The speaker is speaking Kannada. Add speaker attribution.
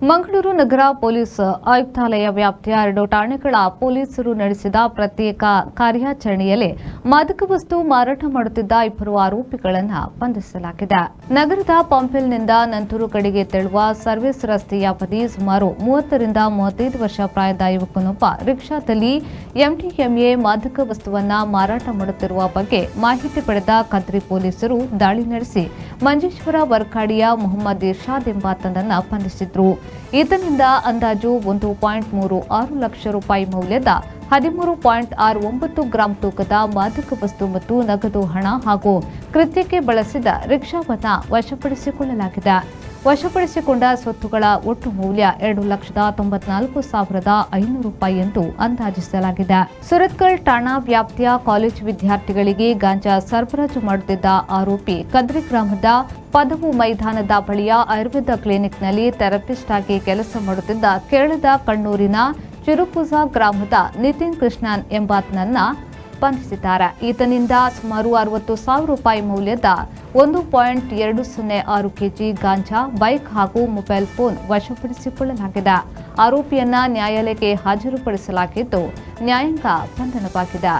Speaker 1: ಮಂಗಳೂರು ನಗರ ಪೊಲೀಸ್ ಆಯುಕ್ತಾಲಯ ವ್ಯಾಪ್ತಿಯ 2 ಠಾಣೆಗಳ ಪೊಲೀಸರು ನಡೆಸಿದ ಪ್ರತ್ಯೇಕ ಕಾರ್ಯಾಚರಣೆಯಲ್ಲಿ ಮಾದಕ ವಸ್ತು ಮಾರಾಟ ಮಾಡುತ್ತಿದ್ದ 2 ಆರೋಪಿಗಳನ್ನು ಬಂಧಿಸಲಾಗಿದೆ. ನಗರದ ಪಂಪಿಲ್ನಿಂದ ನಂತೂರು ಕಡೆಗೆ ತೆರಳುವ ಸರ್ವಿಸ್ ರಸ್ತೆಯ ಬದಿ ಸುಮಾರು 30 ರಿಂದ 35 ವರ್ಷ ಪ್ರಾಯದ ಯುವಕನೊಬ್ಬ ರಿಕ್ಷಾದಲ್ಲಿ ಎಂಡಿಎಂಎ ಮಾದಕ ವಸ್ತುವನ್ನು ಮಾರಾಟ ಮಾಡುತ್ತಿರುವ ಬಗ್ಗೆ ಮಾಹಿತಿ ಪಡೆದ ಕದ್ರಿ ಪೊಲೀಸರು ದಾಳಿ ನಡೆಸಿ ಮಂಜೇಶ್ವರ ವರ್ಕಾಡಿಯ ಮೊಹಮ್ಮದ್ ಇರ್ಷಾದ್ ಎಂಬಾತನನ್ನು ಬಂಧಿಸಿದ್ರು. ಈತನಿಂದ ಅಂದಾಜು 1.36 ಲಕ್ಷ ರೂಪಾಯಿ ಮೌಲ್ಯದ 13.69 ಗ್ರಾಂ ತೂಕದ ಮಾದಕ ವಸ್ತು ಮತ್ತು ನಗದು ಹಣ ಹಾಗೂ ಕೃತ್ಯಕ್ಕೆ ಬಳಸಿದ ರಿಕ್ಷಾವನ್ನು ವಶಪಡಿಸಿಕೊಳ್ಳಲಾಗಿದೆ. ವಶಪಡಿಸಿಕೊಂಡ ಸ್ವತ್ತುಗಳ ಒಟ್ಟು ಮೌಲ್ಯ 2,94,500 ರೂಪಾಯಿ ಎಂದು ಅಂದಾಜಿಸಲಾಗಿದೆ. ಸುರತ್ಕಲ್ ಠಾಣಾ ವ್ಯಾಪ್ತಿಯ ಕಾಲೇಜು ವಿದ್ಯಾರ್ಥಿಗಳಿಗೆ ಗಾಂಜಾ ಸರಬರಾಜು ಮಾಡುತ್ತಿದ್ದ ಆರೋಪಿ ಕದ್ರಿ ಗ್ರಾಮದ ಪದವು ಮೈದಾನದ ಬಳಿಯ ಆಯುರ್ವೇದ ಕ್ಲಿನಿಕ್ನಲ್ಲಿ ಥೆರಪಿಸ್ಟ್ ಆಗಿ ಕೆಲಸ ಮಾಡುತ್ತಿದ್ದ ಕೇರಳದ ಕಣ್ಣೂರಿನ ಚಿರುಪುಜಾ ಗ್ರಾಮದ ನಿತಿನ್ ಕೃಷ್ಣನ್ ಎಂಬಾತನನ್ನ ಬಂಧಿಸಿದ್ದಾರೆ. ಈತನಿಂದ ಸುಮಾರು 60,000 ರೂಪಾಯಿ ಮೌಲ್ಯದ 1.206 ಕೆಜಿ ಗಾಂಜಾ, ಬೈಕ್ ಹಾಗೂ ಮೊಬೈಲ್ ಫೋನ್ ವಶಪಡಿಸಿಕೊಳ್ಳಲಾಗಿದೆ. ಆರೋಪಿಯನ್ನ ನ್ಯಾಯಾಲಯಕ್ಕೆ ಹಾಜರುಪಡಿಸಲಾಗಿದ್ದು ನ್ಯಾಯಾಂಗ ಬಂಧನವಾಗಿದೆ.